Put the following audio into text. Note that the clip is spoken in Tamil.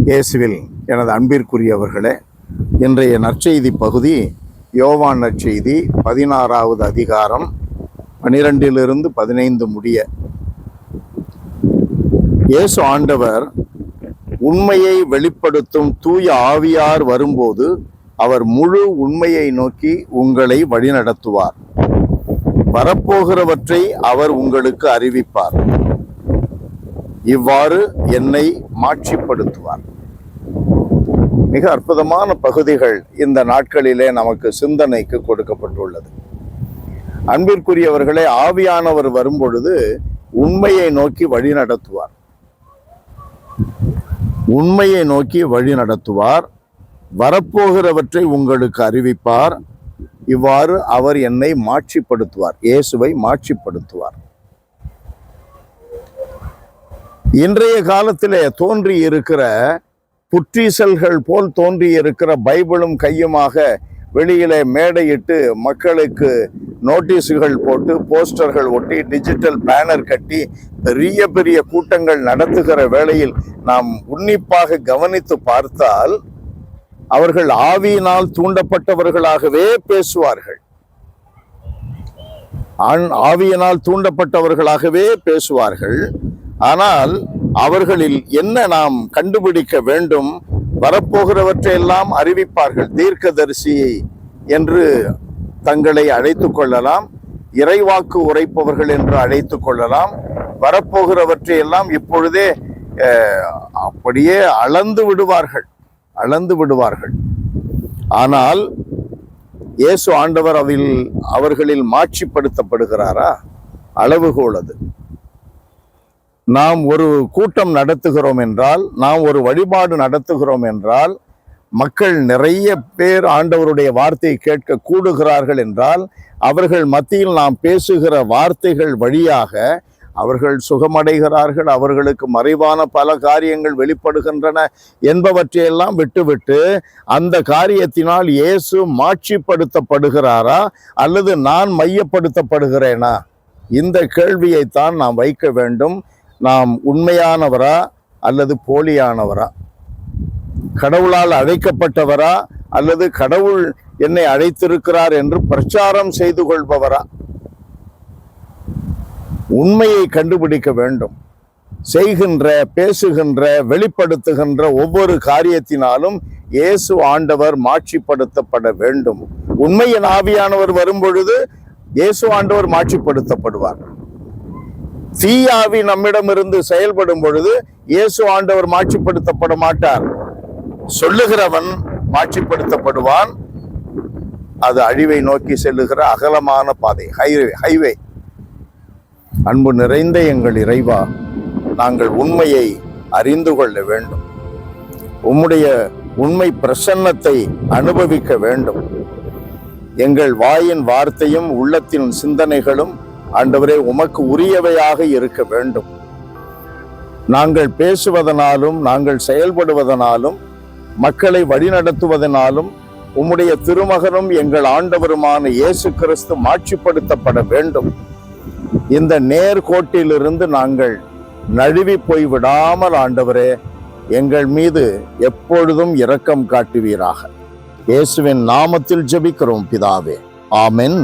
இயேசுவில் எனது அன்பிற்குரியவர்களே, இன்றைய நற்செய்தி பகுதி யோவான் நற்செய்தி 16வது அதிகாரம் 12 - 15 முடிய. இயேசு ஆண்டவர் உண்மையை வெளிப்படுத்தும் தூய ஆவியார் வரும்போது அவர் முழு உண்மையை நோக்கி உங்களை வழிநடத்துவார். வரப்போகிறவற்றை அவர் உங்களுக்கு அறிவிப்பார். இவ்வாறு என்னை மாட்சிப்படுத்துவார். மிக அற்புதமான பகுதிகள் இந்த நாட்களிலே நமக்கு சிந்தனைக்கு கொடுக்கப்பட்டுள்ளது. அன்பிற்குரியவர்களே, ஆவியானவர் வரும்பொழுது உண்மையை நோக்கி வழி நடத்துவார். உண்மையை நோக்கி வழி நடத்துவார். வரப்போகிறவற்றை உங்களுக்கு அறிவிப்பார். இவ்வாறு அவர் என்னை மாட்சிப்படுத்துவார், இயேசுவை மாட்சிப்படுத்துவார். இன்றைய காலத்திலே தோன்றி இருக்கிற புற்றீசல்கள் போல் தோன்றி இருக்கிற பைபிளும் கையுமாக வெளியிலே மேடையிட்டு மக்களுக்கு நோட்டீஸுகள் போட்டு போஸ்டர்கள் ஒட்டி டிஜிட்டல் பேனர் கட்டி பெரிய பெரிய கூட்டங்கள் நடத்துகிற வேளையில் நாம் உன்னிப்பாக கவனித்து பார்த்தால் அவர்கள் ஆவியினால் தூண்டப்பட்டவர்களாகவே பேசுவார்கள். ஆவியினால் தூண்டப்பட்டவர்களாகவே பேசுவார்கள். ஆனால் அவர்களில் என்ன நாம் கண்டுபிடிக்க வேண்டும்? வரப்போகிறவற்றையெல்லாம் அறிவிப்பார்கள். தீர்க்கதரிசி என்று தங்களை அழைத்து கொள்ளலாம், இறைவாக்கு உரைப்பவர்கள் என்று அழைத்து கொள்ளலாம். வரப்போகிறவற்றையெல்லாம் இப்பொழுதே அப்படியே அளந்து விடுவார்கள். ஆனால் இயேசு ஆண்டவர் அவர்களில் மாட்சிப்படுத்தப்படுகிறாரா? அளவுகோல் அது. நாம் ஒரு கூட்டம் நடத்துகிறோம் என்றால், நாம் ஒரு வழிபாடு நடத்துகிறோம் என்றால், மக்கள் நிறைய பேர் ஆண்டவருடைய வார்த்தையை கேட்க கூடுகிறார்கள் என்றால், அவர்கள் மத்தியில் நாம் பேசுகிற வார்த்தைகள் வழியாக அவர்கள் சுகமடைகிறார்கள், அவர்களுக்கு மறைவான பல காரியங்கள் வெளிப்படுகின்றன என்பவற்றையெல்லாம் விட்டுவிட்டு அந்த காரியத்தினால் இயேசு மாட்சிப்படுத்தப்படுகிறாரா அல்லது நான் மையப்படுத்தப்படுகிறேனா? இந்த கேள்வியைத்தான் நாம் வைக்க வேண்டும். நாம் உண்மையானவரா அல்லது போலியானவரா? கடவுளால் அழைக்கப்பட்டவரா அல்லது கடவுள் என்னை அழைத்திருக்கிறார் என்று பிரச்சாரம் செய்து கொள்பவரா? உண்மையை கண்டுபிடிக்க வேண்டும். செய்கின்ற, பேசுகின்ற, வெளிப்படுத்துகின்ற ஒவ்வொரு காரியத்தினாலும் இயேசு ஆண்டவர் மாட்சிப்படுத்தப்பட வேண்டும். உண்மையின் ஆவியானவர் வரும்பொழுது இயேசு ஆண்டவர் மாட்சிப்படுத்தப்படுவார். தீயாவி நம்மிடமிருந்து செயல்படும் பொழுது இயேசு ஆண்டவர் மாட்சிப்படுத்தப்பட மாட்டார். சொல்லுகிறவன் மாட்சிப்படுத்தப்படுவான். அது அழிவை நோக்கி செல்லுகிற அகலமான பாதை, ஹைவே. அன்பு நிறைந்த எங்கள் இறைவா, நாங்கள் உண்மையை அறிந்து கொள்ள வேண்டும். உம்முடைய உண்மை பிரசன்னத்தை அனுபவிக்க வேண்டும். எங்கள் வாயின் வார்த்தையும் உள்ளத்தின் சிந்தனைகளும் ஆண்டவரே உமக்கு உரியவையாக இருக்க வேண்டும். நாங்கள் பேசுவதனாலும் நாங்கள் செயல்படுவதனாலும் மக்களை வழிநடத்துவதனாலும் உம்முடைய திருமகனும் எங்கள் ஆண்டவருமான இயேசு கிறிஸ்து மாட்சிப்படுத்தப்பட வேண்டும். இந்த நேர்கோட்டிலிருந்து நாங்கள் நழுவி போய்விடாமல் ஆண்டவரே எங்கள் மீது எப்பொழுதும் இரக்கம் காட்டுவீராக. இயேசுவின் நாமத்தில் ஜெபிக்கிறோம் பிதாவே. ஆமென்.